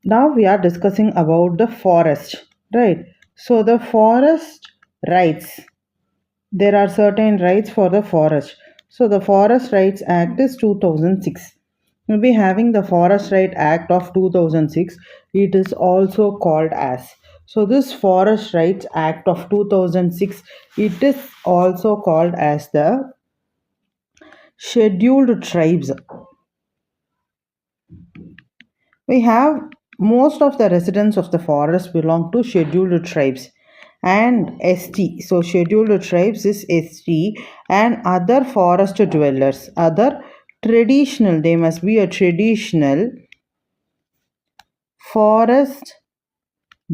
Now we are discussing about the forest, right? So the forest rights, there are certain rights for the forest. So the Forest Rights Act is 2006. We'll be having the Forest Right Act of 2006. It is also called as. So this Forest Rights Act of 2006, it is also called as the Scheduled Tribes. We have most of the residents of the forest belong to scheduled tribes and ST. So scheduled tribes is ST and other forest dwellers. Other traditional, they must be a traditional forest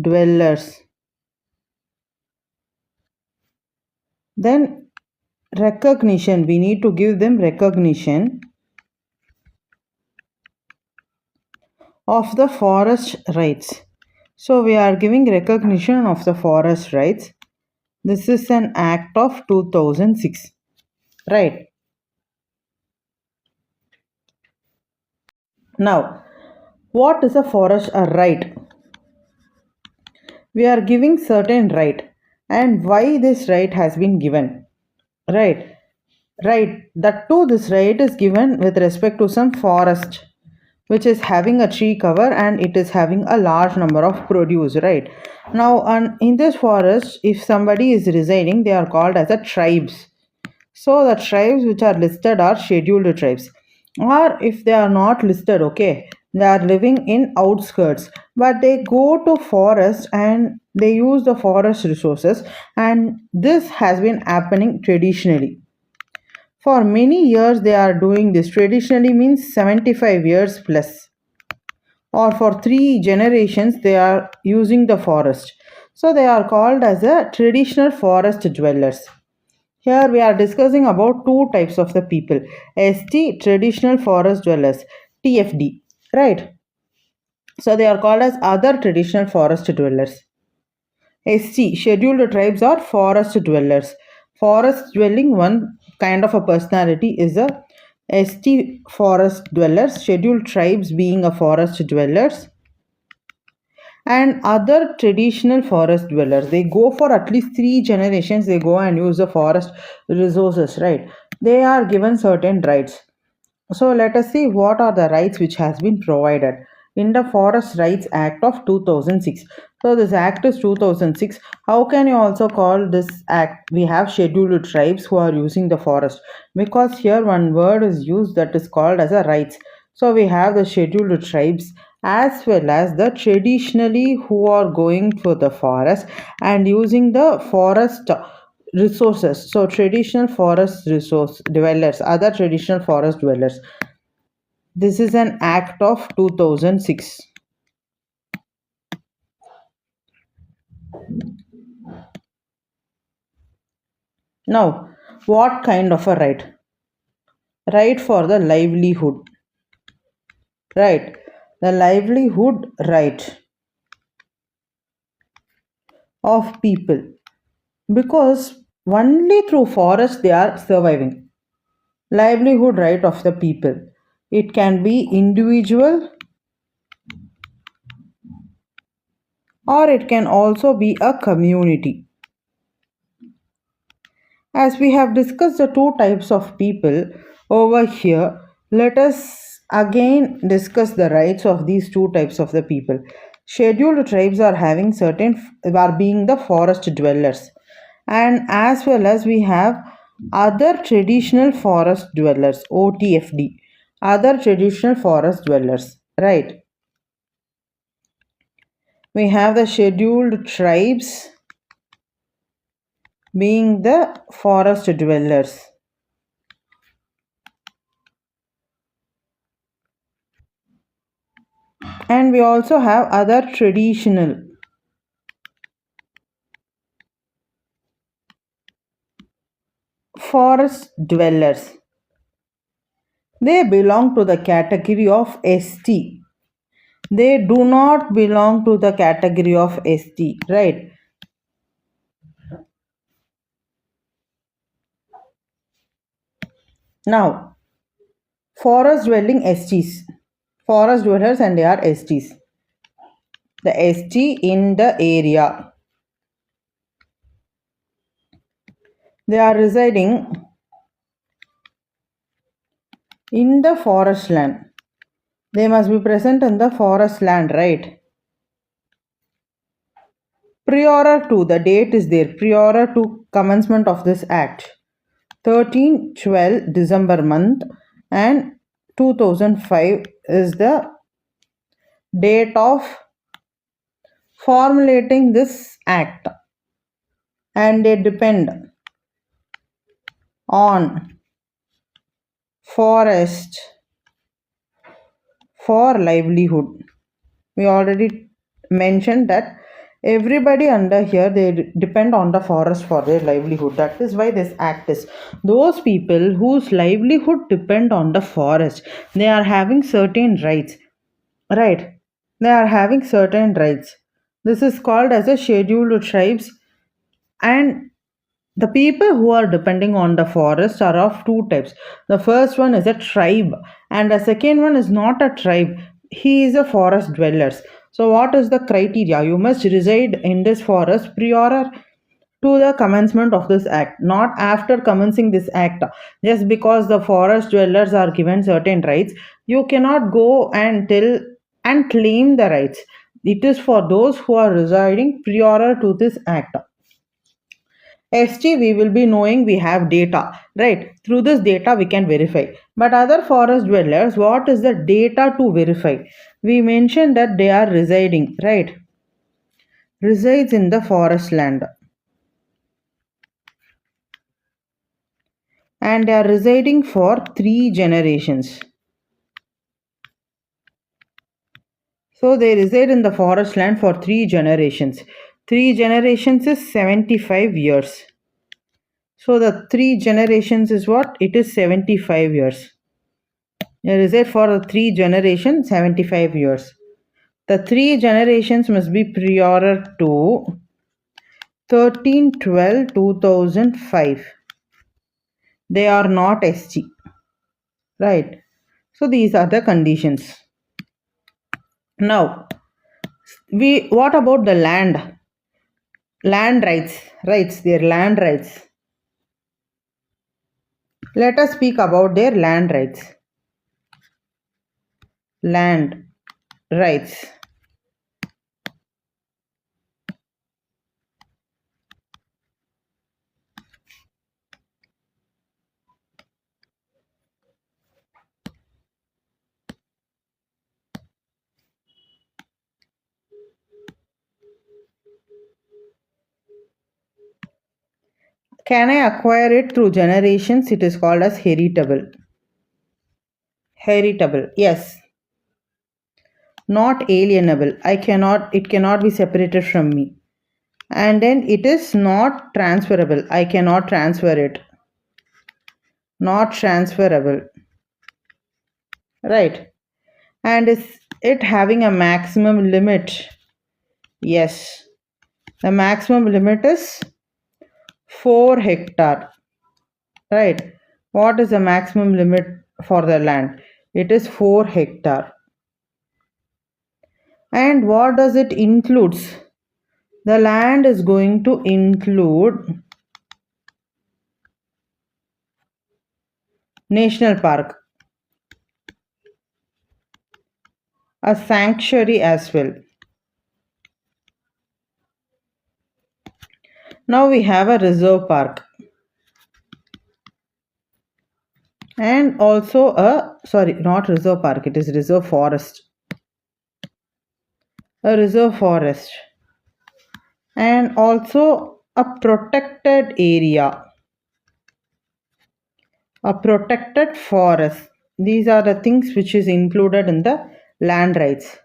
dwellers. Then recognition, we need to give them recognition of the forest rights. So we are giving recognition of the forest rights. This is an act of 2006, right? Now, what is a forest a right? We are giving certain right, and why this right has been given, right? Right, that too, this right is given with respect to some forest which is having a tree cover and it is having a large number of produce, right? Now, in this forest, if somebody is residing, they are called as a tribes. So the tribes which are listed are scheduled tribes. Or if they are not listed, okay, they are living in outskirts, but they go to forest and they use the forest resources, and this has been happening traditionally. For many years they are doing this. Traditionally means 75 years plus, or for 3 generations they are using the forest. So they are called as a traditional forest dwellers. Here we are discussing about two types of the people. ST, traditional forest dwellers. TFD, right? So they are called as other traditional forest dwellers. ST, scheduled tribes are forest dwellers. Forest dwelling, one kind of a personality is a ST forest dwellers, scheduled tribes being a forest dwellers, and other traditional forest dwellers. They go for at least 3 generations, they go and use the forest resources, right? They are given certain rights. So let us see what are the rights which has been provided in the Forest Rights Act of 2006. So this act is 2006. How can you also call this act? We have scheduled tribes who are using the forest, because here one word is used that is called as a rights. So we have the scheduled tribes as well as the traditionally who are going for the forest and using the forest resources. So traditional forest resource dwellers, other traditional forest dwellers. This is an act of 2006. Now, what kind of a right? Right for the livelihood, right? The livelihood right of people, because only through forest they are surviving. Livelihood right of the people, it can be individual or it can also be a community. As we have discussed the two types of people over here, let us again discuss the rights of these two types of the people. Scheduled tribes are having certain, are being the forest dwellers, and as well as we have other traditional forest dwellers, OTFD, other traditional forest dwellers, right? We have the scheduled tribes being the forest dwellers. And we also have other traditional forest dwellers. They belong to the category of ST. They do not belong to the category of ST, right? Now, forest dwelling STs, forest dwellers, and they are STs. the SG in the area. They are residing in the forest land. They must be present in the forest land, right? Prior to, the date is there, prior to commencement of this act, 13/12 December month, and 2005 is the date of formulating this act, and they depend on forest for livelihood. We already mentioned that everybody under here, they depend on the forest for their livelihood. That is why this act is, those people whose livelihood depend on the forest, they are having certain rights, right? They are having certain rights. This is called as a scheduled tribes. And the people who are depending on the forest are of two types. The first one is a tribe, and the second one is not a tribe. He is a forest dwellers. So what is the criteria? You must reside in this forest prior to the commencement of this act, not after commencing this act. Just because the forest dwellers are given certain rights, you cannot go and tell and claim the rights. It is for those who are residing prior to this act. SG, we will be knowing we have data, right? Through this data we can verify. But other forest dwellers, what is the data to verify? We mentioned that they are residing, right? Resides in the forest land. And they are residing for 3 generations. So they reside in the forest land for 3 generations. 3 generations is 75 years. So the 3 generations is what? It is 75 years. They reside for the 3 generations, 75 years. The 3 generations must be prior to 13/12/2005. They are not SG, right? So these are the conditions. Now, what about the land? Land rights, their land rights. Let us speak about their land rights. Land rights. Can I acquire it through generations? It is called as heritable. Heritable, yes. Not alienable. It cannot be separated from me. And then it is not transferable. I cannot transfer it. Not transferable. Right. And is it having a maximum limit? Yes. The maximum limit is 4 hectare. Right. What is the maximum limit for the land? It is 4 hectare. And what does it includes? The land is going to include national park, a sanctuary as well. Now we have a reserve park. And also not reserve park, it is reserve forest. A reserve forest. And also a protected area. A protected forest. These are the things which is included in the land rights.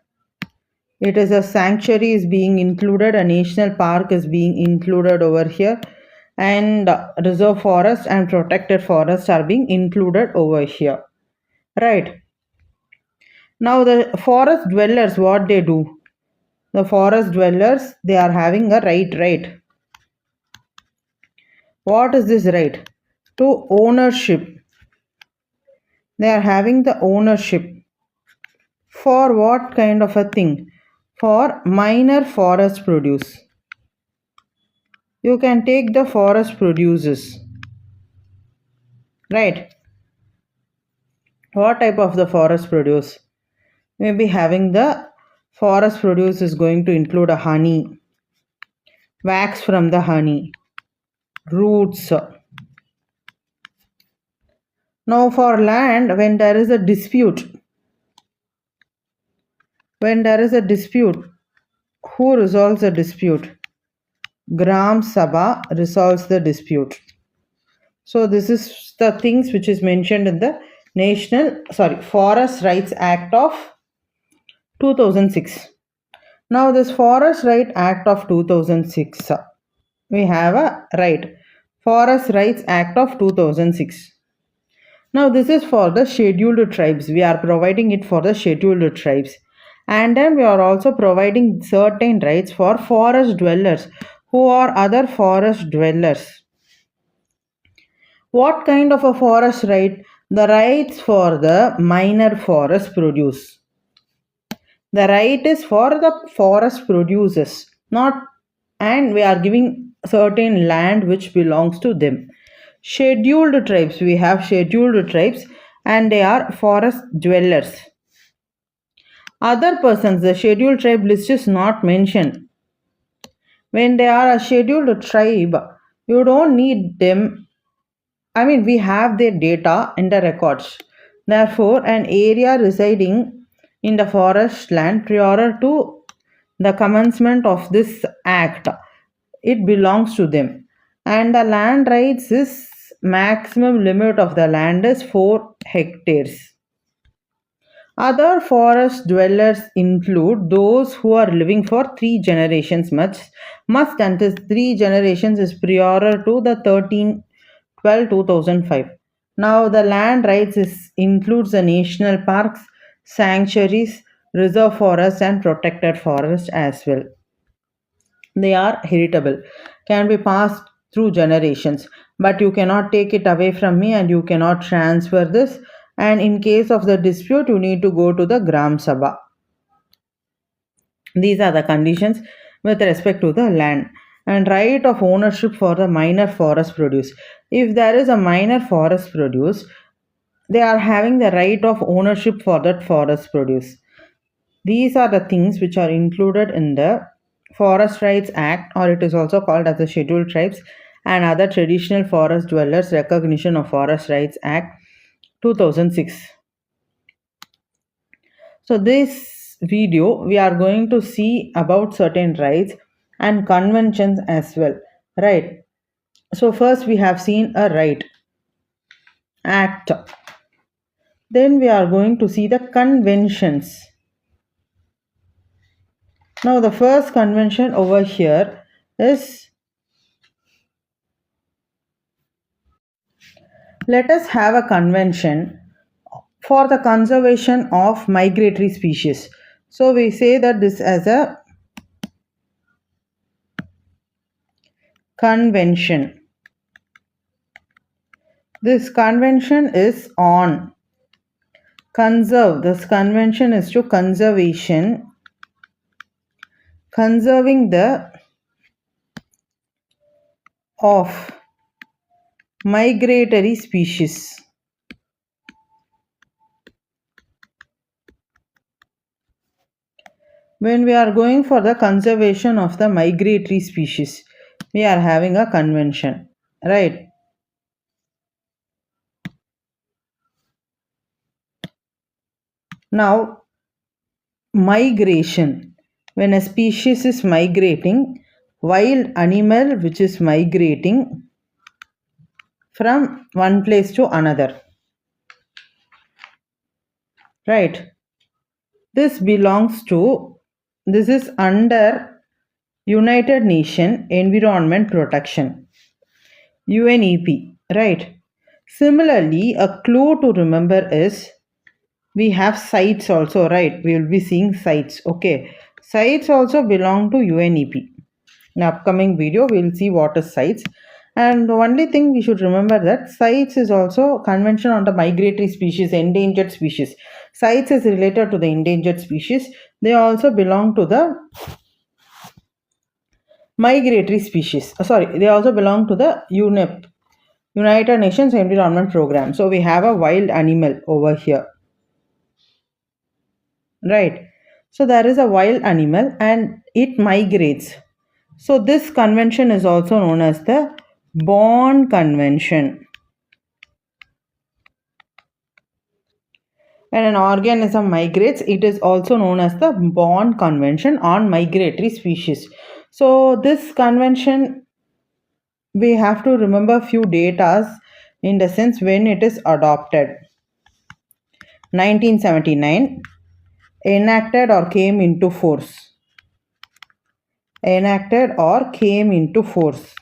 It is a sanctuary is being included, a national park is being included over here, and reserve forest and protected forest are being included over here, right? Now the forest dwellers, what they do? The forest dwellers, they are having a right. What is this right? To ownership. They are having the ownership. For what kind of a thing? for minor forest produce. You can take the forest produces, right? What type of the forest produce? Maybe having the forest produce is going to include a honey, wax from the honey, roots. Now for land, when there is a dispute, who resolves the dispute? Gram Sabha resolves the dispute. So this is the things which is mentioned in the Forest Rights Act of 2006. Now this Forest Right Act of 2006, we have a right. Forest Rights Act of 2006. Now this is for the scheduled tribes. We are providing it for the scheduled tribes. And then we are also providing certain rights for forest dwellers who are other forest dwellers. What kind of a forest right? The rights for the minor forest produce. The right is for the forest producers, not, and we are giving certain land which belongs to them. Scheduled tribes, we have scheduled tribes and they are forest dwellers. Other persons, the scheduled tribe list is not mentioned. When they are a scheduled tribe, you don't need them. I mean, we have their data in the records. Therefore, an area residing in the forest land prior to the commencement of this act, it belongs to them. And the land rights is maximum limit of the land is 4 hectares. Other forest dwellers include those who are living for 3 generations must and this 3 generations is prior to the 13/12/2005. Now the land rights includes the national parks, sanctuaries, reserve forests and protected forests as well. They are heritable, can be passed through generations, but you cannot take it away from me and you cannot transfer this. And in case of the dispute, you need to go to the Gram Sabha. These are the conditions with respect to the land. And right of ownership for the minor forest produce. If there is a minor forest produce, they are having the right of ownership for that forest produce. These are the things which are included in the Forest Rights Act, or it is also called as the Scheduled Tribes and Other Traditional Forest Dwellers Recognition of Forest Rights Act 2006. So this video we are going to see about certain rights and conventions as well, right? So first we have seen a right act. Then we are going to see the conventions. Now the first convention over here is, let us have a convention for the conservation of migratory species. So we say that this as a convention. This convention is on conserve. This convention is to conserving the of migratory species. When we are going for the conservation of the migratory species, we are having a convention, right? Now, migration. When a species is migrating, wild animal which is migrating from one place to another, right? This is under United Nations Environment Protection, UNEP, right? Similarly, a clue to remember is we have sites also, right? We will be seeing sites. Okay, sites also belong to UNEP. In upcoming video we will see what is sites. And the only thing we should remember that sites is also convention on the migratory species, endangered species. CITES is related to the endangered species. They also belong to the migratory species. They also belong to the UNEP, United Nations Environment Program. So we have a wild animal over here, right? So there is a wild animal and it migrates. So this convention is also known as the Bonn Convention. When an organism migrates, it is also known as the Bonn Convention on Migratory Species. So this convention, we have to remember few datas in the sense when it is adopted. 1979, enacted or came into force. Enacted or came into force.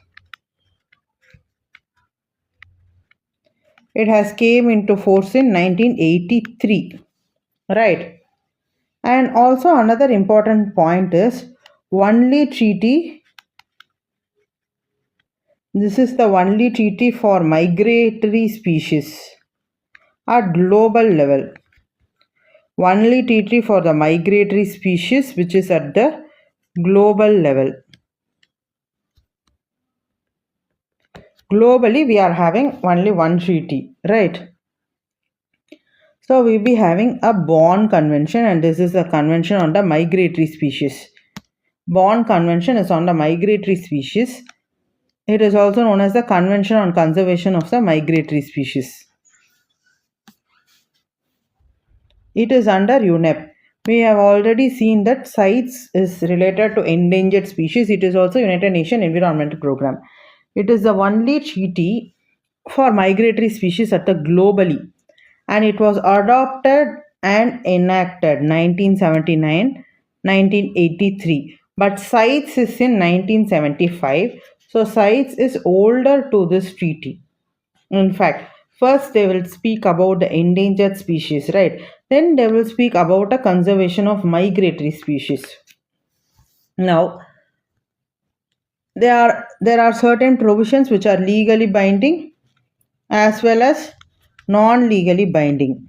It has came into force in 1983, right? And also another important point is only treaty. This is the only treaty for migratory species at global level. Only treaty for the migratory species which is at the global level. Globally, we are having only one treaty, right? So we'll be having a Bonn Convention, and this is a convention on the migratory species. Bonn Convention is on the migratory species. It is also known as the Convention on Conservation of the Migratory Species. It is under UNEP. We have already seen that CITES is related to endangered species. It is also United Nations Environment Program. It is the only treaty for migratory species at the globally, and it was adopted and enacted 1979, 1983. But CITES is in 1975. So CITES is older to this treaty. In fact, first they will speak about the endangered species, right? Then they will speak about the conservation of migratory species. Now, there are certain provisions which are legally binding as well as non-legally binding.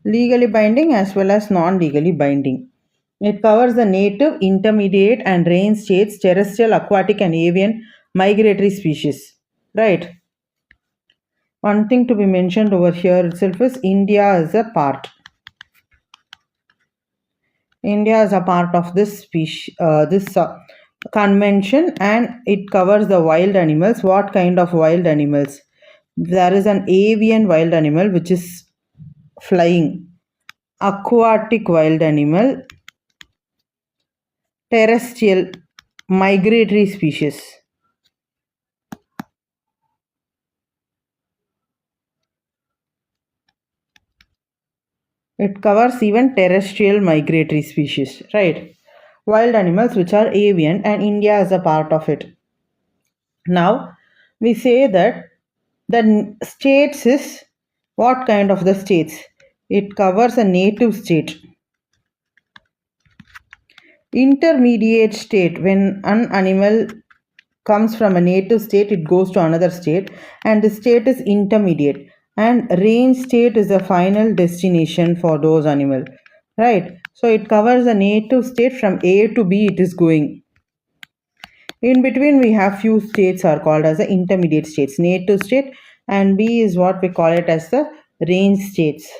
Legally binding as well as non-legally binding. It covers the native, intermediate and range states, terrestrial, aquatic and avian migratory species. Right. One thing to be mentioned over here itself is India is a part. India is a part of this convention, and it covers the wild animals. What kind of wild animals? There is an avian wild animal which is flying, aquatic wild animal, terrestrial migratory species. It covers even terrestrial migratory species, right? Wild animals which are avian, and India is a part of it. Now, we say that the states is what kind of the states? It covers a native state. Intermediate state, when an animal comes from a native state, it goes to another state, and the state is intermediate. And range state is the final destination for those animals, right? So it covers a native state from A to B it is going. In between we have few states are called as the intermediate states, native state, and B is what we call it as the range states.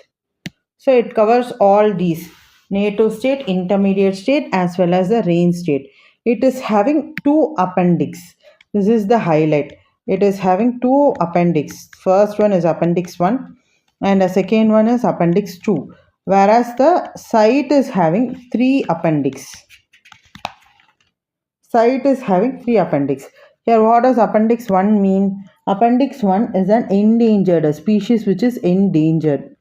So it covers all these, native state, intermediate state as well as the range state. It is having two appendix. This is the highlight. It is having two appendix. First one is appendix 1 and the second one is appendix 2. Whereas the site is having three appendix. Site is having three appendix. Here what does appendix 1 mean? Appendix 1 is an endangered, a species which is endangered.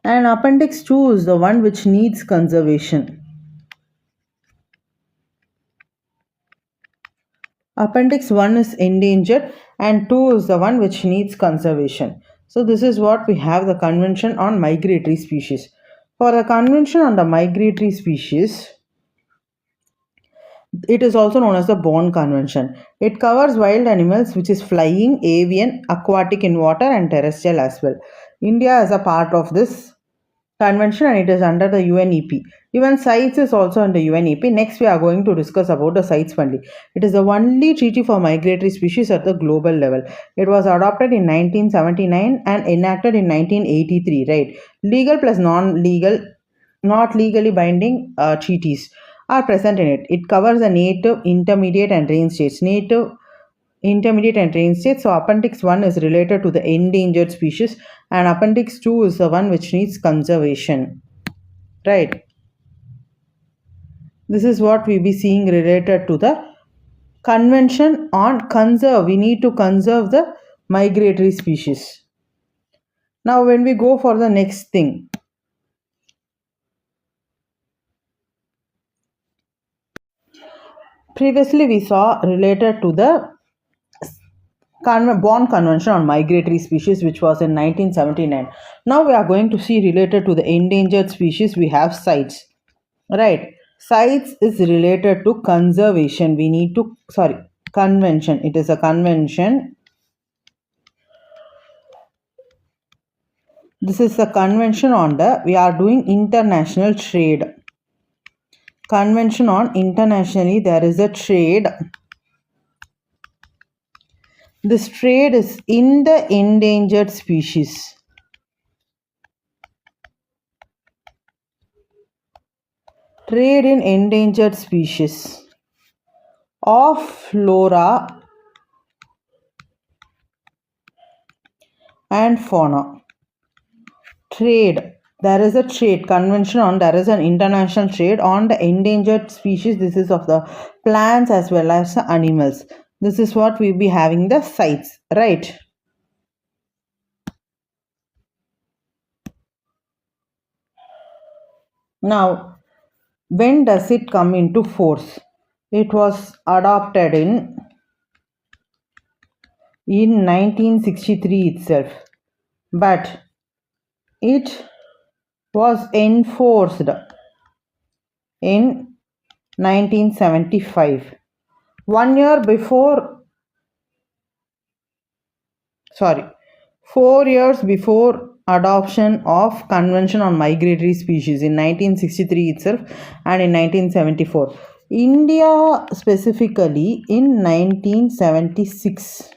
And appendix 2 is the one which needs conservation. Appendix 1 is endangered and 2 is the one which needs conservation. So this is what we have, the Convention on Migratory Species. For the Convention on the Migratory Species, It is also known as the Bond Convention. It covers wild animals, which is flying, avian, aquatic in water, and terrestrial as well. India is a part of this convention and it is under the UNEP. Even CITES is also under UNEP. Next, we are going to discuss about the CITES only. It is the only treaty for migratory species at the global level. It was adopted in 1979 and enacted in 1983, right? Legal plus non-legal, not legally binding treaties are present in it. It covers the native, intermediate, and range states. Native, intermediate, and range states. So, Appendix 1 is related to the endangered species, and Appendix 2 is the one which needs conservation. Right. This is what we be seeing related to the Convention on Conserve. We need to conserve the migratory species. Now, when we go for the next thing, previously we saw related to the Bonn Convention on Migratory Species, which was in 1979. Now we are going to see related to the endangered species. We have CITES, right? CITES is related to conservation. We need to, convention. It is a convention. This is the convention on the, we are doing international trade. Convention on internationally, there is a trade. This trade is in the endangered species. Trade in endangered species of flora and fauna. Trade. There is a trade convention on, there is an international trade on the endangered species. This is of the plants as well as the animals. This is what we be having the CITES, right? Now, when does it come into force? It was adopted in 1963 itself, but it was enforced in 1975. 1 year before, 4 years before adoption of Convention on Migratory Species in 1963 itself and in 1974. India specifically in 1976.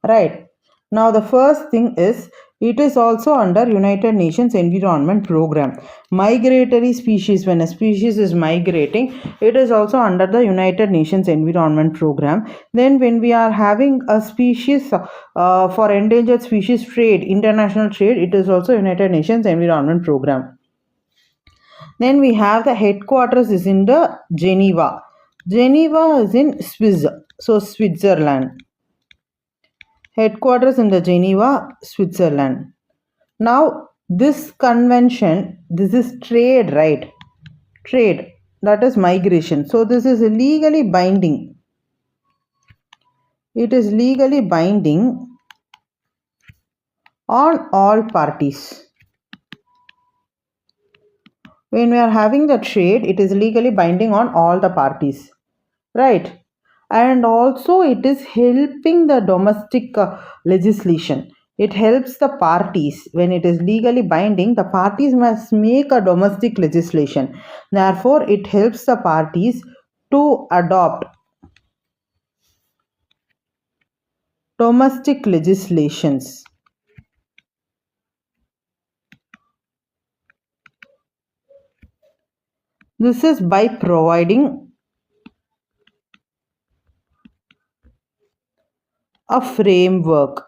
Right. Now the first thing is, it is also under United Nations Environment Program. Migratory species, when a species is migrating, it is also under the United Nations Environment Program. Then when we are having a species for endangered species trade, international trade, it is also United Nations Environment Program. Then we have the headquarters is in the Geneva. Geneva is in Swiss, so Switzerland. Headquarters in the Geneva, Switzerland. Now, this convention, this is trade, right? Trade, that is migration. So, this is legally binding. It is legally binding on all parties. When we are having the trade, it is legally binding on all the parties, right? And also it is helping the domestic legislation. It helps the parties. When it is legally binding, the parties must make a domestic legislation. Therefore, it helps the parties to adopt domestic legislations. This is by providing a framework.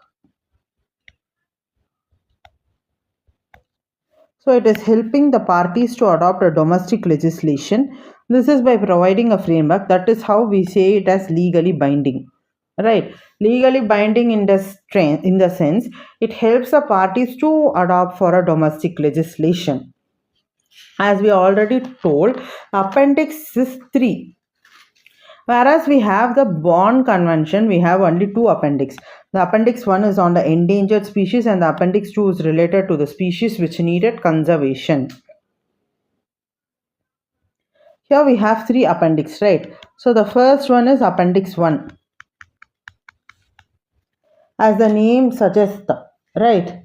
So it is helping the parties to adopt a domestic legislation. This is by providing a framework. That is how we say it as legally binding. Right? Legally binding in the sense it helps the parties to adopt for a domestic legislation. As we already told, Appendix is 3. Whereas we have the Bonn Convention, we have only 2 appendix. The appendix 1 is on the endangered species and the appendix 2 is related to the species which needed conservation. Here we have three appendix, right? So the first one is appendix 1, as the name suggests, right?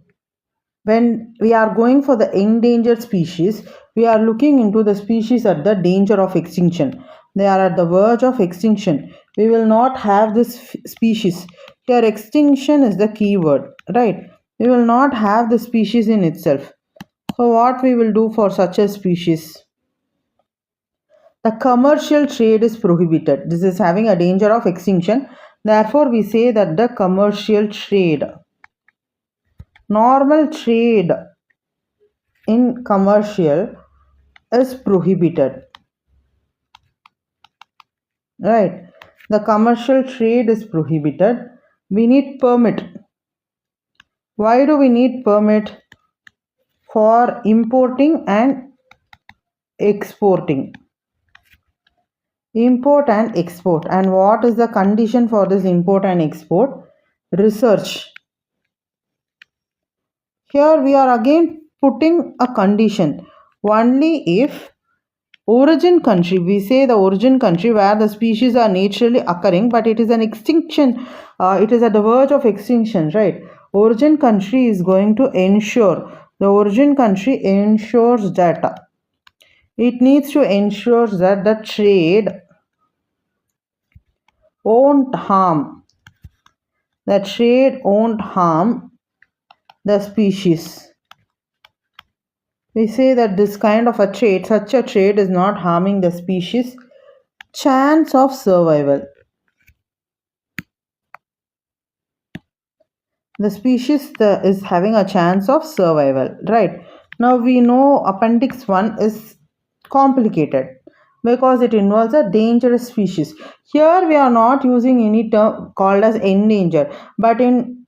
When we are going for the endangered species, we are looking into the species at the danger of extinction. They are at the verge of extinction. We will not have this species. Here extinction is the key word, right? We will not have the species in itself. So what we will do for such a species? The commercial trade is prohibited. This is having a danger of extinction. Therefore, we say that the commercial trade, normal trade in commercial is prohibited. Right. The commercial trade is prohibited. We need permit. Why do we need permit? For importing and exporting. Import and export. And what is the condition for this import and export? Research. Here we are again putting a condition. Only if origin country, we say the origin country where the species are naturally occurring, but it is an extinction, it is at the verge of extinction, right? Origin country is going to ensure, the origin country ensures that, it needs to ensure that the trade won't harm, the trade won't harm the species. We say that this kind of a trade, such a trade is not harming the species. Chance of survival. The species is having a chance of survival, right? Now we know appendix 1 is complicated because it involves a dangerous species. Here we are not using any term called as endangered, but in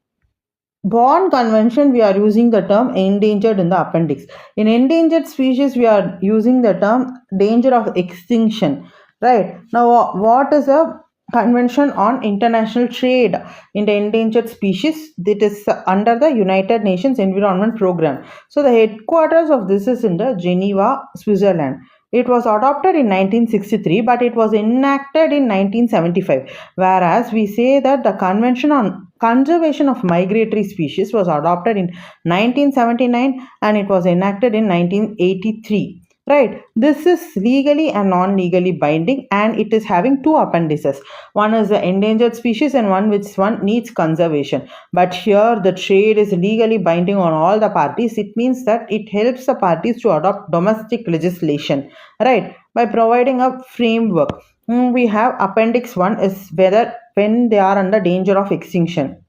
Bond Convention we are using the term endangered in the appendix. In endangered species we are using the term danger of extinction, right? Now what is a Convention on International Trade in the Endangered Species? That is under the United Nations Environment Program. So the headquarters of this is in the Geneva, Switzerland. It was adopted in 1963, but it was enacted in 1975. Whereas we say that the Convention on Conservation of Migratory Species was adopted in 1979 and it was enacted in 1983. Right, this is legally and non-legally binding, and it is having two appendices. One is the endangered species and one which one needs conservation. But here the trade is legally binding on all the parties. It means that it helps the parties to adopt domestic legislation, right, by providing a framework. We have appendix 1 is whether when they are under danger of extinction.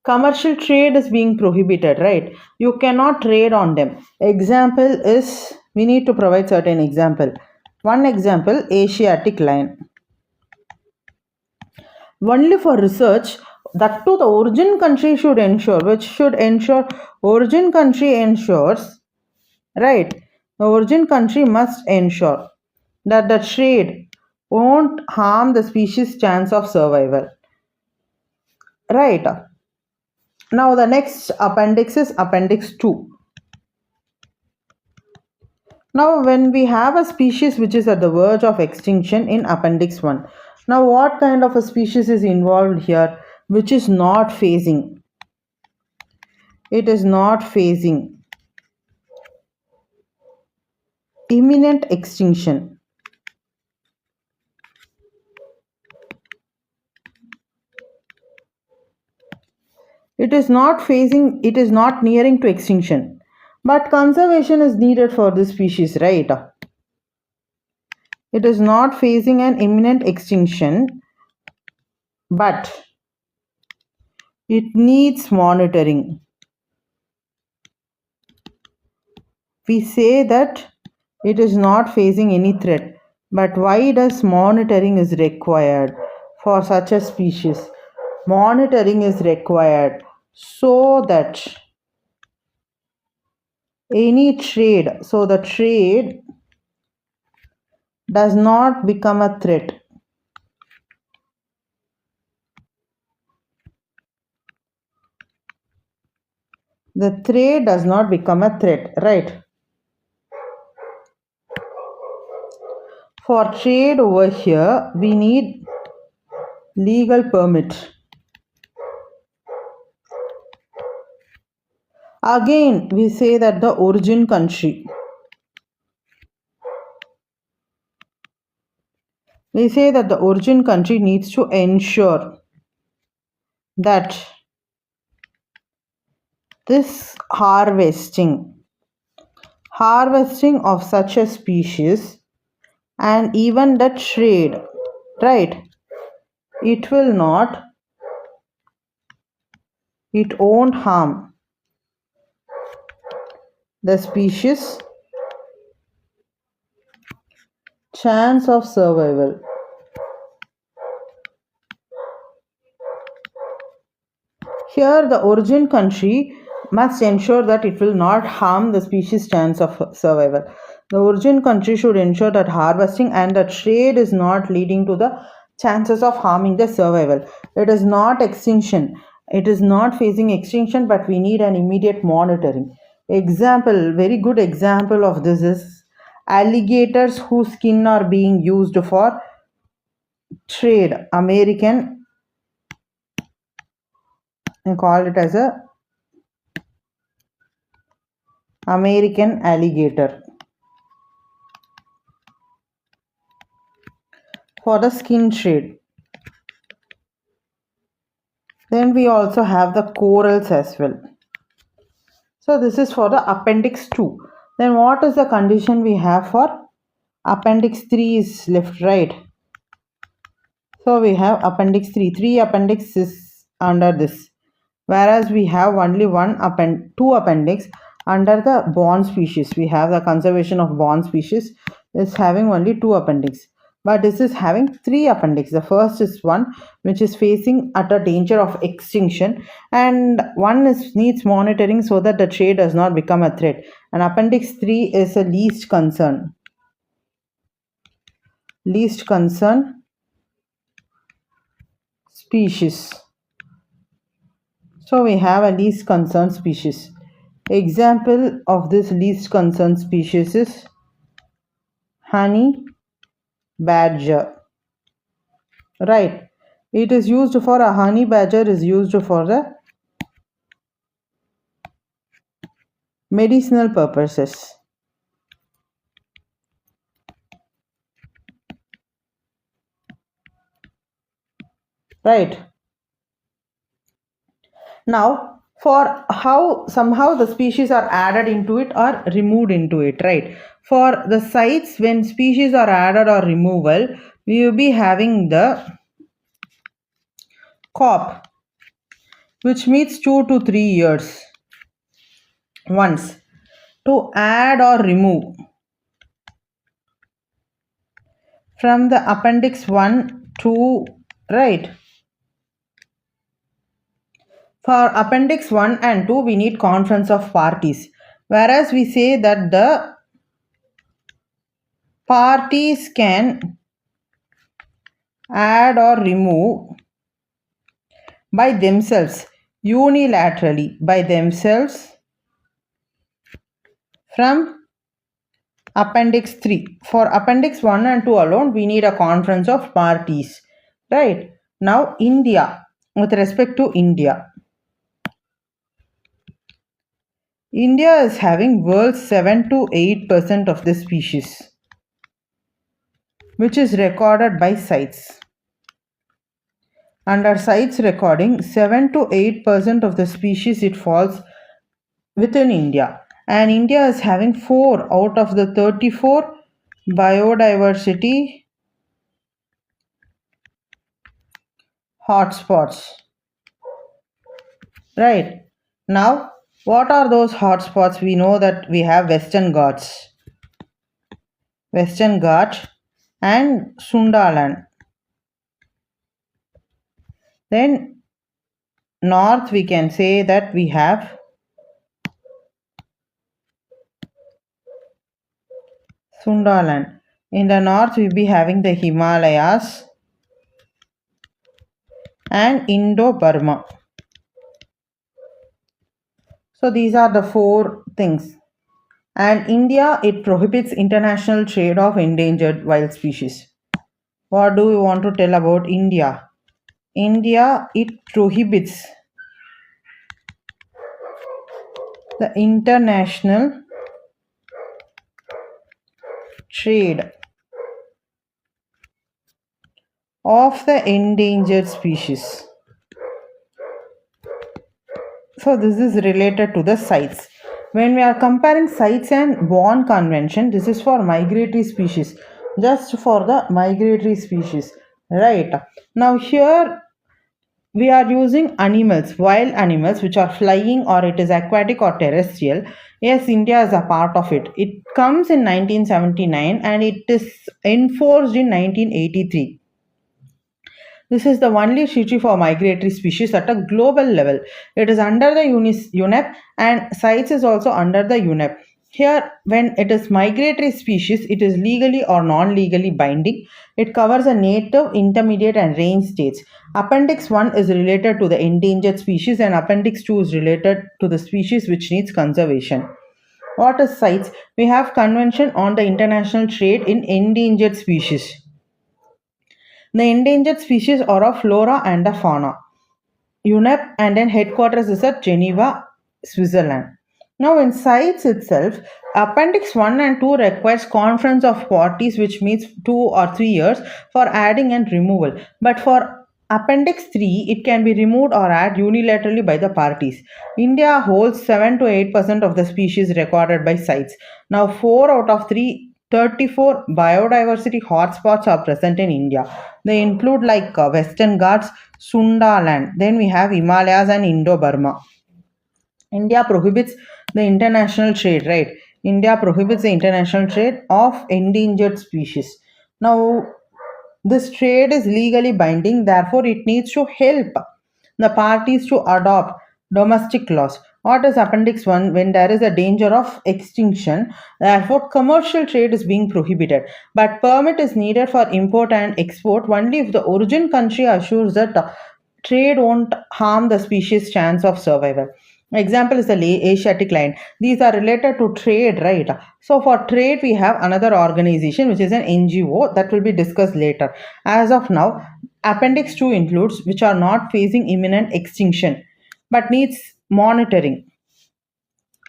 Commercial trade is being prohibited, right? You cannot trade on them. Example is, we need to provide certain example. One example, Asiatic lion. Only for research, that too the origin country should ensure, which should ensure, origin country ensures, right? The origin country must ensure that the trade won't harm the species' chance of survival, right? Now the next appendix is appendix 2. Now when we have a species which is at the verge of extinction in appendix 1. Now what kind of a species is involved here which is not facing? It is not facing imminent extinction. It is not facing, it is not nearing to extinction. But conservation is needed for this species, right? It is not facing an imminent extinction, but it needs monitoring. We say that it is not facing any threat, but why does monitoring is required for such a species? Monitoring is required so that any trade, so the trade does not become a threat. The trade does not become a threat, right? For trade over here, we need legal permit. Again, we say that the origin country. We say that the origin country needs to ensure that this harvesting of such a species and even the trade, right, it won't harm the species chance of survival. Here the origin country must ensure that it will not harm the species chance of survival. The origin country should ensure that harvesting and the trade is not leading to the chances of harming the survival. It is not extinction. It is not facing extinction, but we need an immediate monitoring. Example, very good example of this is alligators whose skin are being used for trade. I call it as a American alligator for the skin trade. Then we also have the corals as well. So this is for the appendix 2. Then what is the condition we have for appendix 3 is left, right? So we have appendix 3. 3 appendix is under this. Whereas we have only two appendix under the bond species. We have the conservation of bond species is having only 2 appendix. But this is having 3 appendix. The first is one which is facing at a danger of extinction, and one needs monitoring so that the trade does not become a threat. And appendix 3 is a least concern. Least concern species. So we have a least concern species. Example of this least concern species is honey badger. Right. It is used for a honey badger is used for the medicinal purposes. Right. Now, for how somehow the species are added into it or removed into it, right? For the sites when species are added or removal, we will be having the COP, which means 2 to 3 years once to add or remove from the appendix 1 to, right? For appendix 1 and 2 we need conference of parties, whereas we say that the parties can add or remove by themselves unilaterally by themselves from appendix 3. For appendix 1 and 2 alone we need a conference of parties, right? Now India, with respect to India is having world's 7 to 8% of the species, which is recorded by sites. Under sites recording, 7 to 8% of the species it falls within India. And India is having 4 out of the 34 biodiversity hotspots. Right. Now, what are those hotspots? We know that we have Western Ghats and Sundaland. Then north we can say that we have Sundaland. In the north we'll be having the Himalayas and Indo-Burma. So these are the 4 things. And India, it prohibits international trade of endangered wild species. What do you want to tell about India? India, it prohibits the international trade of the endangered species. So this is related to the CITES. When we are comparing CITES and Bonn Convention, this is for migratory species, just for the migratory species, right? Now here we are using animals, wild animals which are flying or it is aquatic or terrestrial. Yes, India is a part of it. It comes in 1979 and it is enforced in 1983. This is the only treaty for migratory species at a global level. It is under the UNEP and CITES is also under the UNEP. Here, when it is migratory species, it is legally or non-legally binding. It covers a native, intermediate and range states. Appendix 1 is related to the endangered species and Appendix 2 is related to the species which needs conservation. What is CITES? We have Convention on the International Trade in Endangered Species. The endangered species are of flora and the fauna. UNEP and then headquarters is at Geneva, Switzerland. Now in CITES itself, Appendix 1 and 2 requires conference of parties which meets 2 or 3 years for adding and removal. But for Appendix 3, it can be removed or added unilaterally by the parties. India holds 7 to 8% of the species recorded by CITES. Now 4 out of 34 biodiversity hotspots are present in India. They include like Western Ghats, Sundaland. Then we have Himalayas and Indo-Burma. India prohibits the international trade, right? India prohibits the international trade of endangered species. Now, this trade is legally binding, therefore, it needs to help the parties to adopt domestic laws. What is Appendix 1? When there is a danger of extinction, therefore, commercial trade is being prohibited. But permit is needed for import and export only if the origin country assures that trade won't harm the species' chance of survival. Example is the Asiatic lion. These are related to trade, right? So for trade, we have another organization which is an NGO that will be discussed later. As of now, Appendix 2 includes which are not facing imminent extinction but needs monitoring.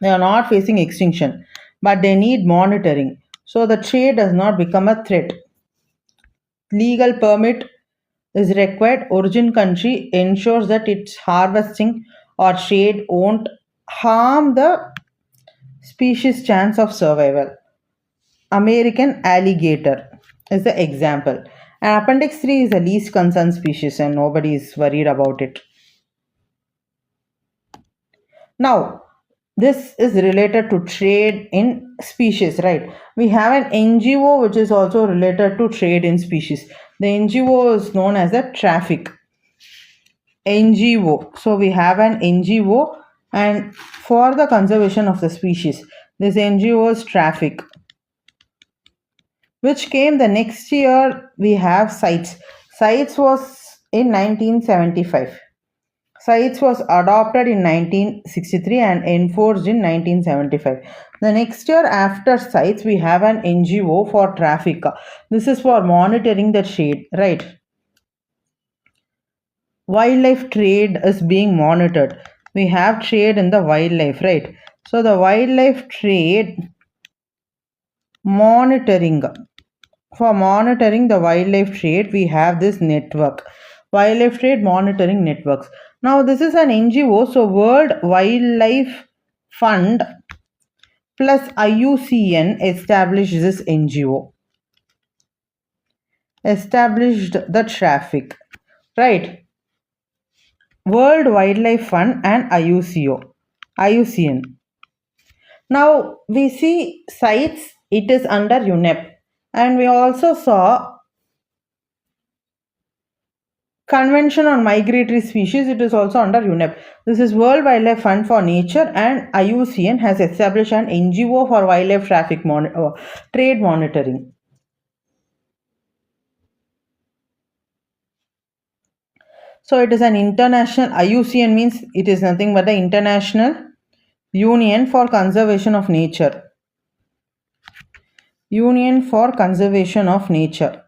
They are not facing extinction but they need monitoring. So the trade does not become a threat. Legal permit is required. Origin country ensures that its harvesting or trade won't harm the species' chance of survival. American alligator is the example. And Appendix 3 is the least concerned species and nobody is worried about it. Now, this is related to trade in species, right? We have an NGO which is also related to trade in species. The NGO is known as the traffic. NGO. So we have an NGO and for the conservation of the species. This NGO is traffic. Which came the next year we have CITES. CITES was in 1975. CITES was adopted in 1963 and enforced in 1975. The next year after CITES we have an NGO for traffic. This is for monitoring the trade, right? Wildlife trade is being monitored. We have trade in the wildlife, right? So the wildlife trade monitoring. For monitoring the wildlife trade, we have this network. Wildlife trade monitoring networks. Now this is an NGO, so World Wildlife Fund plus IUCN established this NGO. Established the traffic, right? World Wildlife Fund and IUCN. Now we see CITES, it is under UNEP, and we also saw Convention on Migratory Species, it is also under UNEP. This is World Wildlife Fund for Nature and IUCN has established an NGO for wildlife traffic trade monitoring. So it is an international, IUCN means it is nothing but the International Union for Conservation of Nature. Union for Conservation of Nature.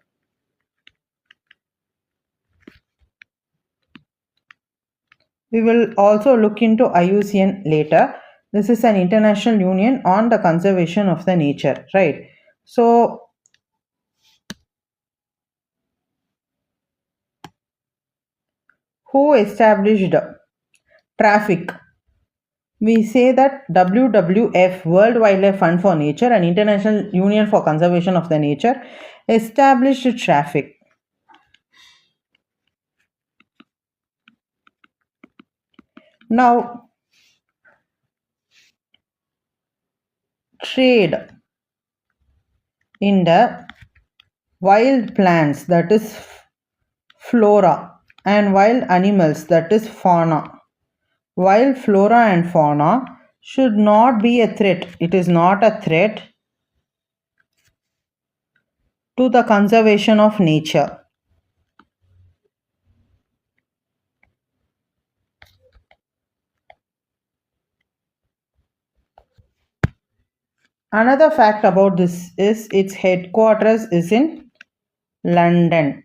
We will also look into IUCN later. This is an international union on the conservation of the nature, right? So, who established traffic? We say that WWF, World Wildlife Fund for Nature, and International Union for Conservation of the Nature, established traffic. Now, trade in the wild plants, that is flora, and wild animals, that is fauna. Wild flora and fauna should not be a threat. It is not a threat to the conservation of nature. Another fact about this is its headquarters is in London.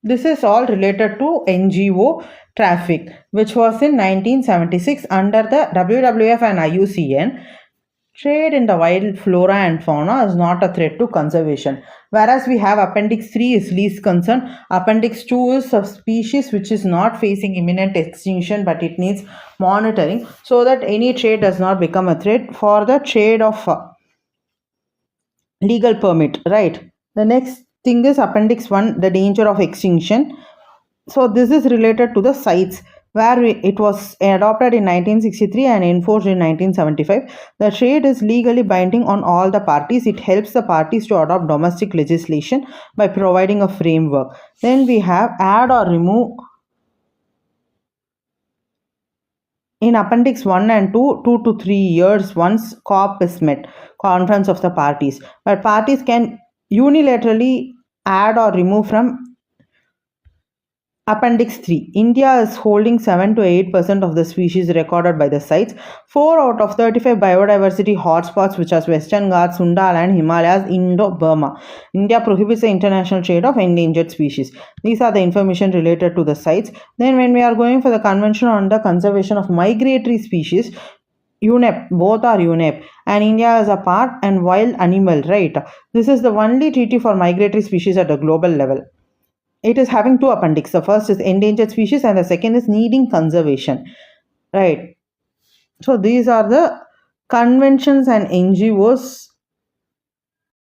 This is all related to NGO traffic, which was in 1976 under the WWF and IUCN. Trade in the wild flora and fauna is not a threat to conservation. Whereas we have Appendix 3 is least concern. Appendix 2 is a species which is not facing imminent extinction, but it needs monitoring so that any trade does not become a threat for the trade of legal permit, right? The next thing is Appendix 1, the danger of extinction. So this is related to the sites where it was adopted in 1963 and enforced in 1975. The trade is legally binding on all the parties. It helps the parties to adopt domestic legislation by providing a framework. Then we have add or remove. In Appendix 1 and 2, 2 to 3 years once COP is met, Conference of the Parties, but parties can unilaterally add or remove from Appendix 3. India is holding 7 to 8% of the species recorded by the sites. 4 out of 35 biodiversity hotspots, which are Western Ghats, Sundal and Himalayas, Indo-Burma. India prohibits the international trade of endangered species. These are the information related to the sites. Then when we are going for the Convention on the Conservation of Migratory Species, UNEP, both are UNEP, and India is a part, and wild animal, right? This is the only treaty for migratory species at a global level. It is having two appendix. The first is endangered species and the second is needing conservation, right? So these are the conventions and NGOs